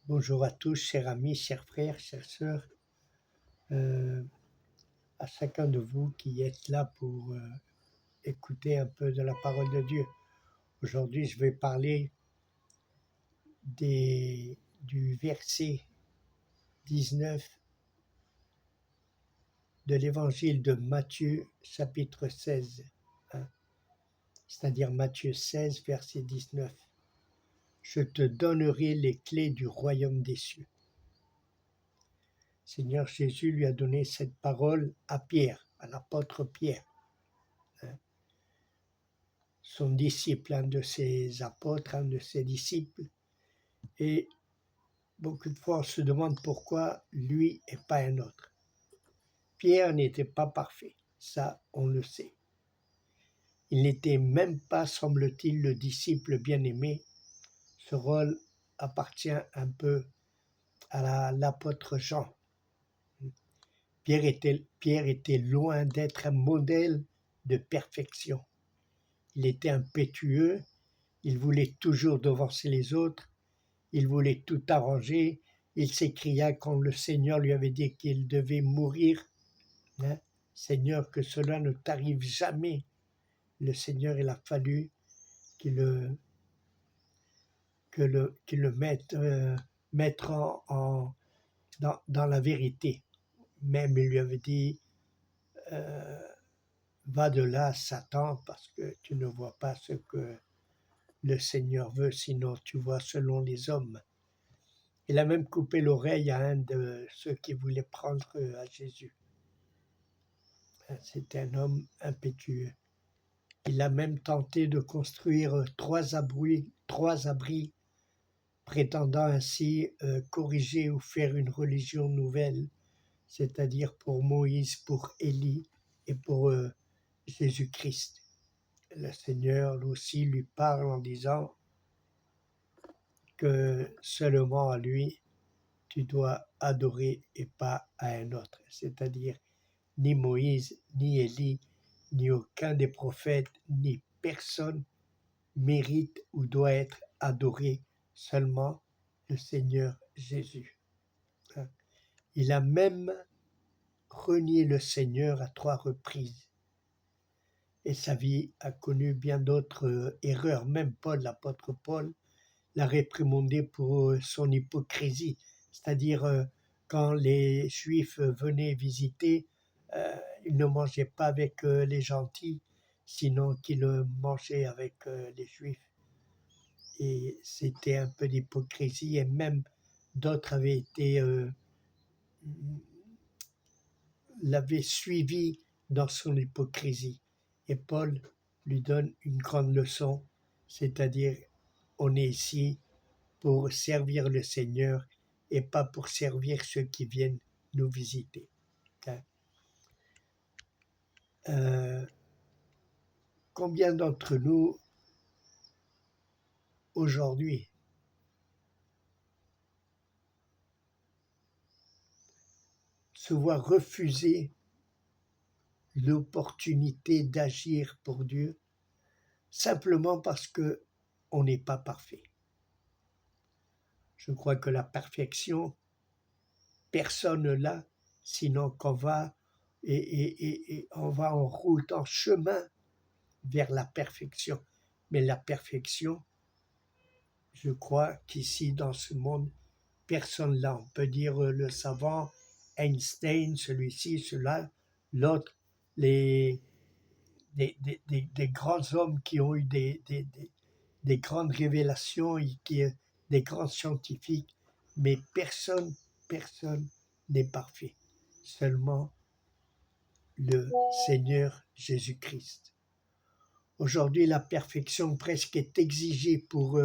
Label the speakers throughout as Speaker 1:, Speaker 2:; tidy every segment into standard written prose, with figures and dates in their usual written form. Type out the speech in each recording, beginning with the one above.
Speaker 1: Bonjour à tous, chers amis, chers frères, chères sœurs, euh, à chacun de vous qui êtes là pour écouter un peu de la parole de Dieu. Aujourd'hui, je vais parler du verset 19 de l'évangile de Matthieu, chapitre 16, hein, c'est-à-dire Matthieu 16, verset 19. Je te donnerai les clés du royaume des cieux. Seigneur Jésus lui a donné cette parole à Pierre, à l'apôtre Pierre, hein, son disciple, un de ses apôtres, un de ses disciples. Et beaucoup de fois, on se demande pourquoi lui et pas un autre. Pierre n'était pas parfait, ça on le sait. Il n'était même pas, semble-t-il, le disciple bien-aimé. Ce rôle appartient un peu à l'apôtre Jean. Pierre était loin d'être un modèle de perfection. Il était impétueux, il voulait toujours devancer les autres, il voulait tout arranger, il s'écria quand le Seigneur lui avait dit qu'il devait mourir, hein, Seigneur, que cela ne t'arrive jamais. Le Seigneur, il a fallu qu'il le mettre dans la vérité. Même il lui avait dit, va de là, Satan, parce que tu ne vois pas ce que le Seigneur veut, sinon tu vois selon les hommes. Il a même coupé l'oreille à un de ceux qui voulaient prendre à Jésus. C'était un homme impétueux. Il a même tenté de construire trois abris, prétendant ainsi corriger ou faire une religion nouvelle, c'est-à-dire pour Moïse, pour Élie et pour Jésus-Christ. Le Seigneur aussi lui parle en disant que seulement à lui tu dois adorer et pas à un autre, c'est-à-dire ni Moïse, ni Élie, ni aucun des prophètes, ni personne mérite ou doit être adoré, seulement le Seigneur Jésus. Il a même renié le Seigneur à 3 reprises. Et sa vie a connu bien d'autres erreurs. Même Paul, l'apôtre Paul, l'a réprimandé pour son hypocrisie. C'est-à-dire, quand les Juifs venaient visiter, il ne mangeait pas avec les gentils, sinon qu'il mangeait avec les Juifs. Et c'était un peu d'hypocrisie, et même d'autres l'avaient suivi dans son hypocrisie. Et Paul lui donne une grande leçon, c'est-à-dire on est ici pour servir le Seigneur et pas pour servir ceux qui viennent nous visiter. Combien d'entre nous aujourd'hui se voient refuser l'opportunité d'agir pour Dieu simplement parce que on n'est pas parfait. Je crois que la perfection, personne ne l'a, sinon qu'on va et on va en route, en chemin vers la perfection. Mais la perfection, je crois qu'ici, dans ce monde, personne là. On peut dire le savant, Einstein, celui-ci, celui-là, l'autre, des grands hommes qui ont eu des grandes révélations, des grands scientifiques, mais personne n'est parfait. Seulement le Seigneur Jésus-Christ. Aujourd'hui, la perfection presque est exigée pour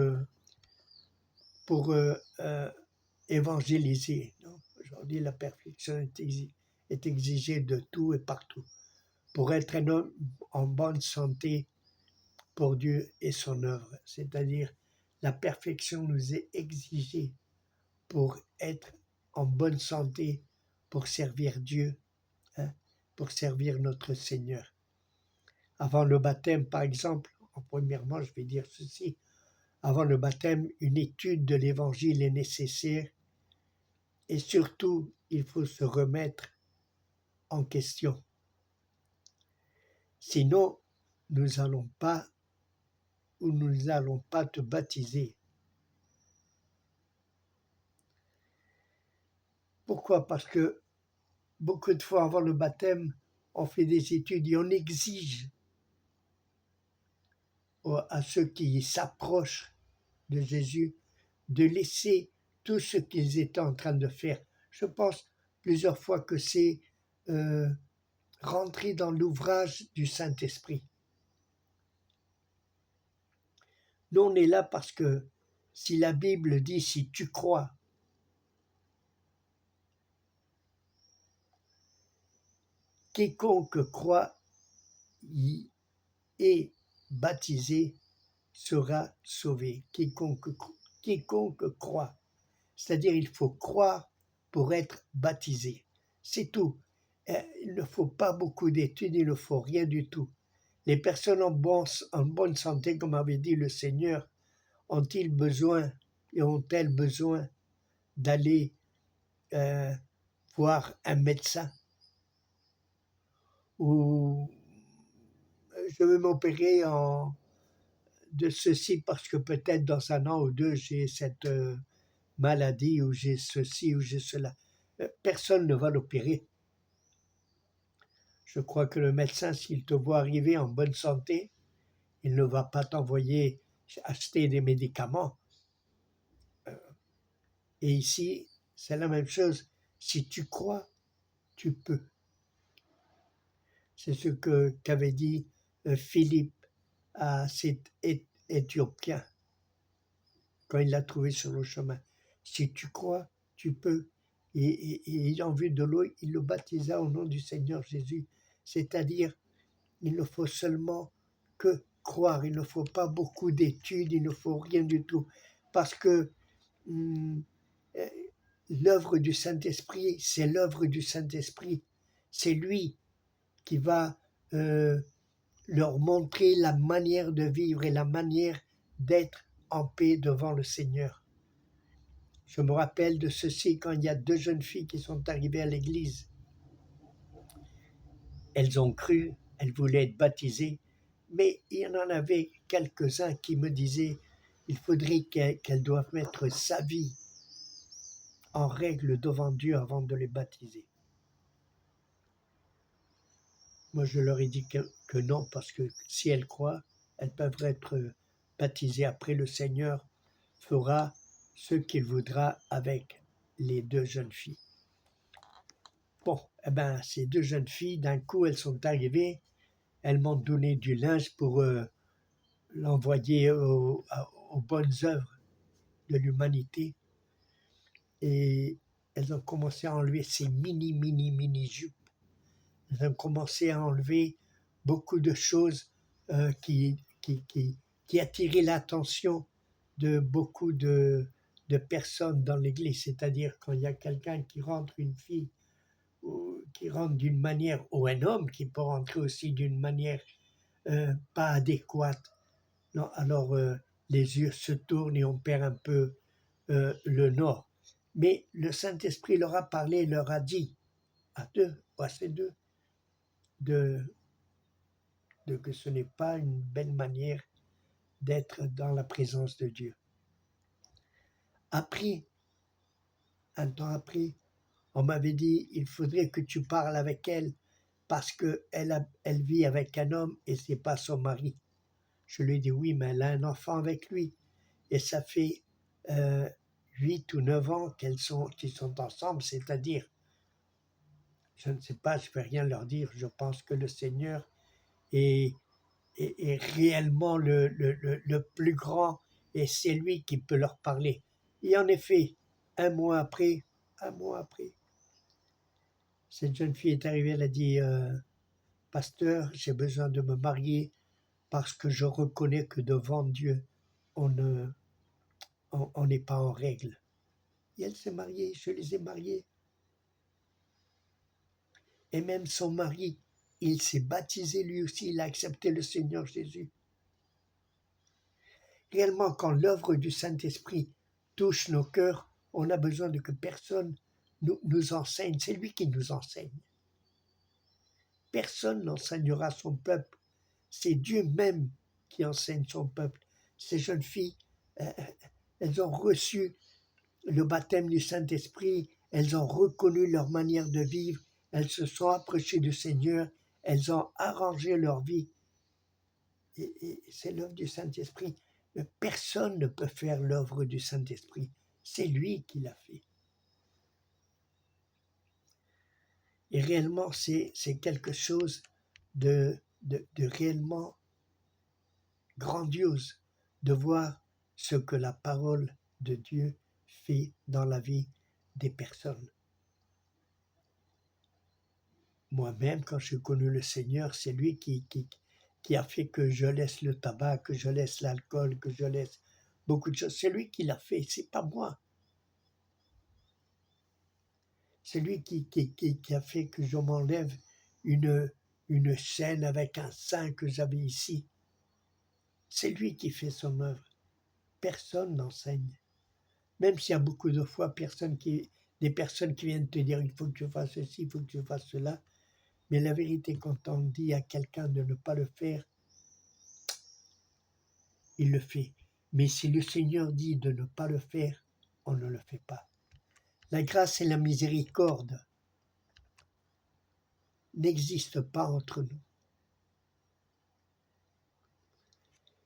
Speaker 1: évangéliser. Aujourd'hui, la perfection est exigée de tout et partout. Pour être un homme en bonne santé pour Dieu et son œuvre, c'est-à-dire la perfection nous est exigée pour être en bonne santé, pour servir Dieu, hein, pour servir notre Seigneur. Avant le baptême, par exemple, premièrement, je vais dire ceci, Avant le baptême, une étude de l'Évangile est nécessaire et surtout, il faut se remettre en question. Sinon, nous n'allons pas te baptiser. Pourquoi? Parce que beaucoup de fois avant le baptême, on fait des études et on exige à ceux qui s'approchent de Jésus de laisser tout ce qu'ils étaient en train de faire. Je pense plusieurs fois que c'est rentrer dans l'ouvrage du Saint-Esprit. Nous, on est là parce que si la Bible dit si tu crois, quiconque croit y est baptisé sera sauvé. Quiconque croit. C'est-à-dire il faut croire pour être baptisé. C'est tout. Il ne faut pas beaucoup d'études, il ne faut rien du tout. Les personnes en bonne santé, comme avait dit le Seigneur, ont-ils besoin et ont-elles besoin d'aller voir un médecin? Ou je veux m'opérer de ceci parce que peut-être dans un an ou deux j'ai cette maladie ou j'ai ceci ou j'ai cela. Personne ne va l'opérer. Je crois que le médecin, s'il te voit arriver en bonne santé, il ne va pas t'envoyer acheter des médicaments. Et ici, c'est la même chose. Si tu crois, tu peux. C'est ce qu'avait dit Philippe à cet Éthiopien quand il l'a trouvé sur le chemin. Si tu crois, tu peux. Et ayant vu de l'eau, il le baptisa au nom du Seigneur Jésus. C'est-à-dire, il ne faut seulement que croire. Il ne faut pas beaucoup d'études, il ne faut rien du tout. Parce que l'œuvre du Saint-Esprit, c'est l'œuvre du Saint-Esprit. C'est lui qui va leur montrer la manière de vivre et la manière d'être en paix devant le Seigneur. Je me rappelle de ceci quand il y a 2 jeunes filles qui sont arrivées à l'église. Elles ont cru, elles voulaient être baptisées, mais il y en avait quelques-uns qui me disaient il faudrait qu'elles doivent mettre sa vie en règle devant Dieu avant de les baptiser. Moi, je leur ai dit que non, parce que si elles croient, elles peuvent être baptisées. Après, le Seigneur fera ce qu'il voudra avec les 2 jeunes filles. Bon, eh ben, ces 2 jeunes filles, d'un coup, elles sont arrivées, elles m'ont donné du linge pour l'envoyer aux bonnes œuvres de l'humanité. Et elles ont commencé à enlever ces mini jupes. Elles ont commencé à enlever beaucoup de choses qui attiraient l'attention de beaucoup de personnes dans l'église. C'est-à-dire quand il y a quelqu'un qui rentre, une fille, ou qui rentre d'une manière, ou un homme qui peut rentrer aussi d'une manière pas adéquate, non, alors les yeux se tournent et on perd un peu le nord. Mais le Saint-Esprit leur a parlé, leur a dit à ces deux, que ce n'est pas une belle manière d'être dans la présence de Dieu. Après, un temps après, on m'avait dit il faudrait que tu parles avec elle parce qu'elle vit avec un homme et c'est pas son mari. Je lui ai dit oui, mais elle a un enfant avec lui et ça fait 8 ou 9 ans qu'ils sont ensemble, c'est-à-dire, je ne sais pas, je ne vais rien leur dire, je pense que le Seigneur est réellement le plus grand et c'est lui qui peut leur parler. Et en effet, un mois après, cette jeune fille est arrivée, elle a dit pasteur, j'ai besoin de me marier parce que je reconnais que devant Dieu, on n'est pas en règle. Et elle s'est mariée, je les ai mariés. Et même son mari, il s'est baptisé lui aussi, il a accepté le Seigneur Jésus. Réellement, quand l'œuvre du Saint-Esprit touche nos cœurs, on a besoin de que personne nous enseigne. C'est lui qui nous enseigne. Personne n'enseignera son peuple. C'est Dieu même qui enseigne son peuple. Ces jeunes filles, elles ont reçu le baptême du Saint-Esprit, elles ont reconnu leur manière de vivre, elles se sont approchées du Seigneur, elles ont arrangé leur vie. Et c'est l'œuvre du Saint-Esprit. Personne ne peut faire l'œuvre du Saint-Esprit. C'est lui qui l'a fait. Et réellement, c'est quelque chose de réellement grandiose de voir ce que la parole de Dieu fait dans la vie des personnes. Moi-même, quand j'ai connu le Seigneur, c'est lui qui a fait que je laisse le tabac, que je laisse l'alcool, que je laisse beaucoup de choses. C'est lui qui l'a fait, c'est pas moi. C'est lui qui a fait que je m'enlève une chaîne avec un sein que j'avais ici. C'est lui qui fait son œuvre. Personne n'enseigne. Même s'il y a beaucoup de fois des personnes qui viennent te dire il faut que tu fasses ceci, il faut que tu fasses cela. Mais la vérité, quand on dit à quelqu'un de ne pas le faire, il le fait. Mais si le Seigneur dit de ne pas le faire, on ne le fait pas. La grâce et la miséricorde n'existent pas entre nous.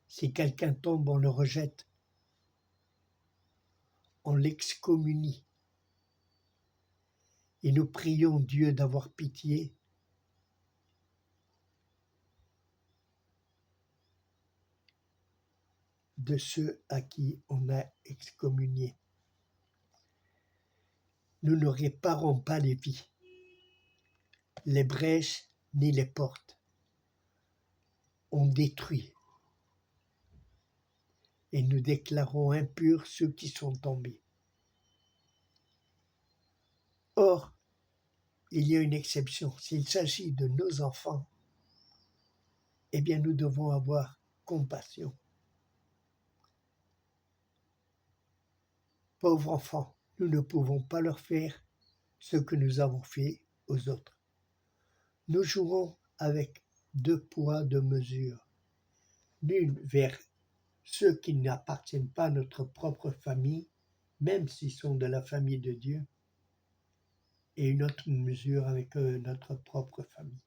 Speaker 1: Si quelqu'un tombe, on le rejette, on l'excommunie. Et nous prions Dieu d'avoir pitié de ceux à qui on a excommunié. Nous ne réparons pas les vies, les brèches ni les portes. On détruit. Et nous déclarons impurs ceux qui sont tombés. Or, il y a une exception. S'il s'agit de nos enfants, eh bien nous devons avoir compassion. Pauvres enfants, nous ne pouvons pas leur faire ce que nous avons fait aux autres. Nous jouons avec 2 poids, 2 mesures. L'une vers ceux qui n'appartiennent pas à notre propre famille, même s'ils sont de la famille de Dieu, et une autre mesure avec notre propre famille.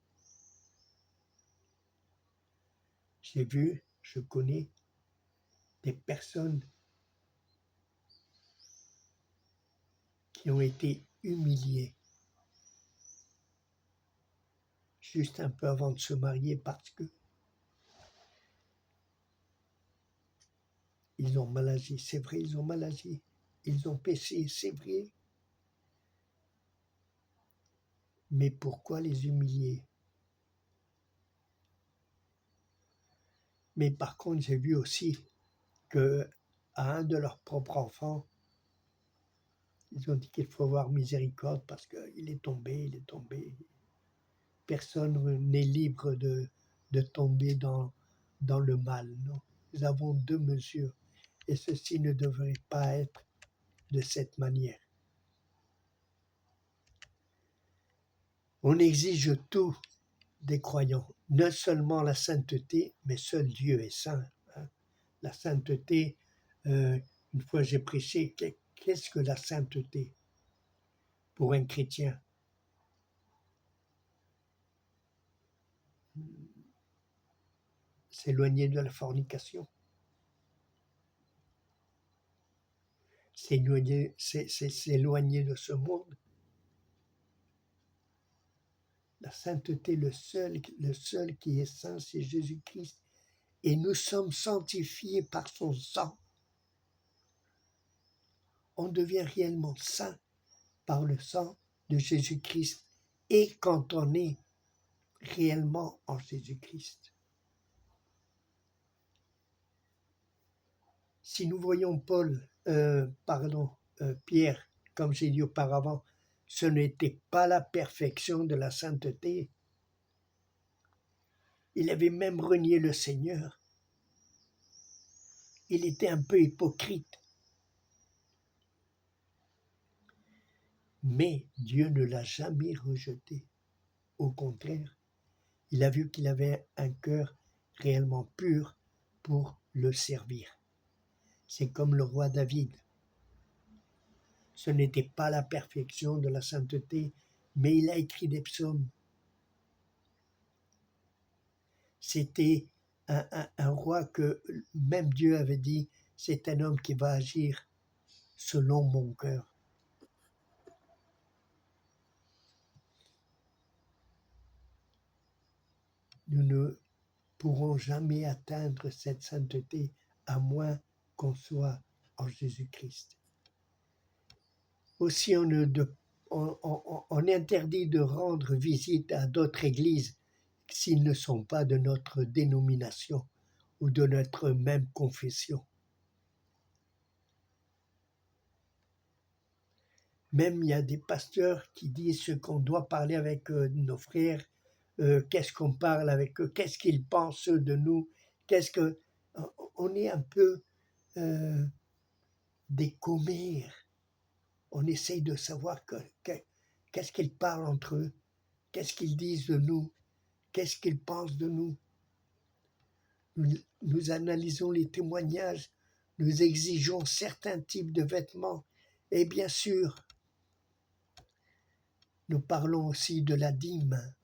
Speaker 1: J'ai vu, je connais des personnes qui ont été humiliées juste un peu avant de se marier parce que ils ont mal agi. C'est vrai, ils ont mal agi. Ils ont péché, c'est vrai. Mais pourquoi les humilier? Mais par contre, j'ai vu aussi que à un de leurs propres enfants, ils ont dit qu'il faut avoir miséricorde parce qu'il est tombé, Personne n'est libre de tomber dans le mal. Non. Nous avons 2 mesures et ceci ne devrait pas être de cette manière. On exige tout des croyants, non seulement la sainteté, mais seul Dieu est saint. La sainteté, une fois j'ai prêché, qu'est-ce que la sainteté pour un chrétien? S'éloigner de la fornication. S'éloigner de ce monde. La sainteté, le seul qui est saint, c'est Jésus-Christ. Et nous sommes sanctifiés par son sang. On devient réellement saint par le sang de Jésus-Christ et quand on est réellement en Jésus-Christ. Si nous voyons Pierre, comme j'ai dit auparavant, ce n'était pas la perfection de la sainteté. Il avait même renié le Seigneur. il était un peu hypocrite. Mais Dieu ne l'a jamais rejeté. Au contraire, il a vu qu'il avait un cœur réellement pur pour le servir. C'est comme le roi David. Ce n'était pas la perfection de la sainteté, mais il a écrit des psaumes. C'était un roi que même Dieu avait dit, c'est un homme qui va agir selon mon cœur. Nous ne pourrons jamais atteindre cette sainteté à moins qu'on soit en Jésus-Christ. Aussi, on interdit de rendre visite à d'autres églises s'ils ne sont pas de notre dénomination ou de notre même confession. Même il y a des pasteurs qui disent qu'on doit parler avec nos frères, qu'est-ce qu'on parle avec eux, qu'est-ce qu'ils pensent de nous, on est un peu des commères. On essaye de savoir qu'est-ce qu'ils parlent entre eux, qu'est-ce qu'ils disent de nous, qu'est-ce qu'ils pensent de nous. Nous analysons les témoignages, nous exigeons certains types de vêtements et bien sûr, nous parlons aussi de la dîme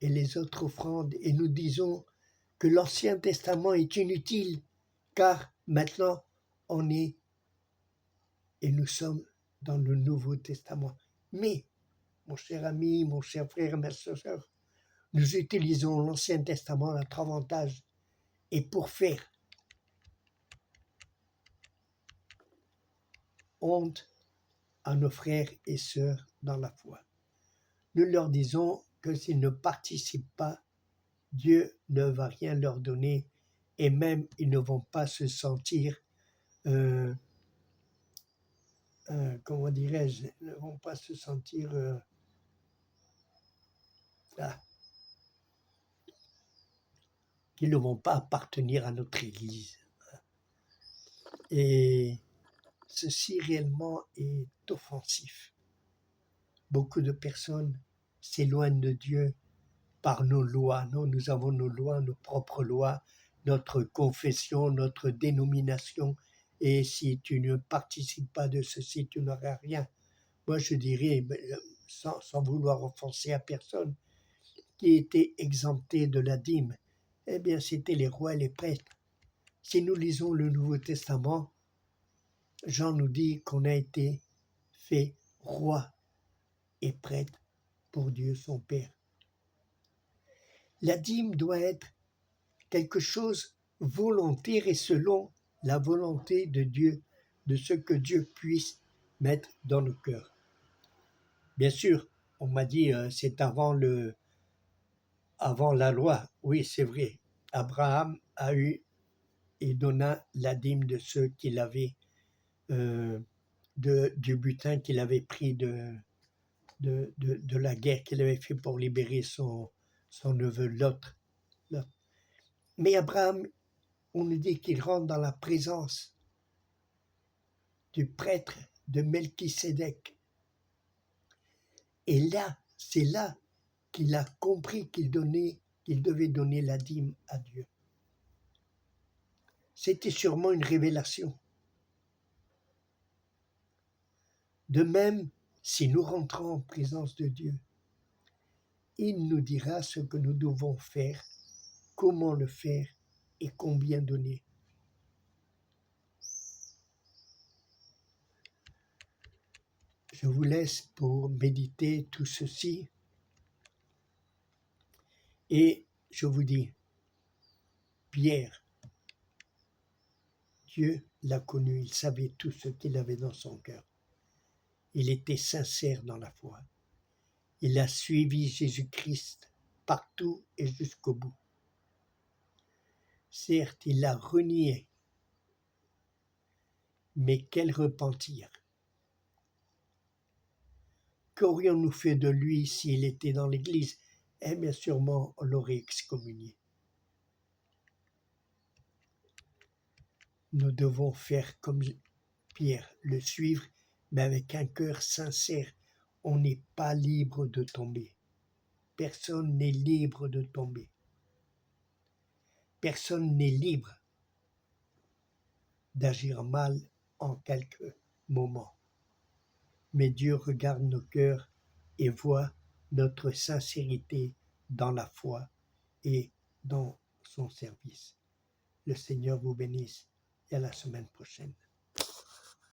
Speaker 1: et les autres offrandes et nous disons que l'Ancien Testament est inutile car maintenant on est et nous sommes dans le Nouveau Testament. Mais, mon cher ami, mon cher frère, ma soeur, nous utilisons l'Ancien Testament à notre avantage et pour faire honte à nos frères et sœurs dans la foi. Nous leur disons que s'ils ne participent pas, Dieu ne va rien leur donner et même ils ne vont pas se sentir, comment dirais-je, ne vont pas se sentir qu'ils ne vont pas appartenir à notre Église. Et ceci réellement est offensif. Beaucoup de personnes s'éloignent de Dieu par nos lois. Nous avons nos lois, nos propres lois, notre confession, notre dénomination. Et si tu ne participes pas de ceci, tu n'auras rien. Moi, je dirais, sans vouloir offenser à personne, qui était exempté de la dîme, eh bien, c'était les rois et les prêtres. Si nous lisons le Nouveau Testament, Jean nous dit qu'on a été fait roi et prêtre pour Dieu son Père. La dîme doit être quelque chose volontaire et selon la volonté de Dieu, de ce que Dieu puisse mettre dans nos cœurs. Bien sûr, on m'a dit c'est avant la loi. Oui, c'est vrai. Abraham a eu et donna la dîme de ceux qu'il avait, du butin qu'il avait pris de la guerre qu'il avait fait pour libérer son neveu Lot. Mais Abraham, on nous dit qu'il rentre dans la présence du prêtre de Melchisédek. Et là, c'est là qu'il a compris qu'il devait donner la dîme à Dieu. C'était sûrement une révélation. De même, si nous rentrons en présence de Dieu, il nous dira ce que nous devons faire, comment le faire et combien donner. Je vous laisse pour méditer tout ceci et je vous dis, Pierre, Dieu l'a connu, il savait tout ce qu'il avait dans son cœur. Il était sincère dans la foi. Il a suivi Jésus-Christ partout et jusqu'au bout. Certes, il l'a renié, mais quel repentir! Qu'aurions-nous fait de lui s'il était dans l'Église? Eh bien sûrement, on l'aurait excommunié. nous devons faire comme Pierre, le suivre, mais avec un cœur sincère. On n'est pas libre de tomber. Personne n'est libre de tomber. Personne n'est libre d'agir mal en quelques moments. Mais Dieu regarde nos cœurs et voit notre sincérité dans la foi et dans son service. Le Seigneur vous bénisse et à la semaine prochaine.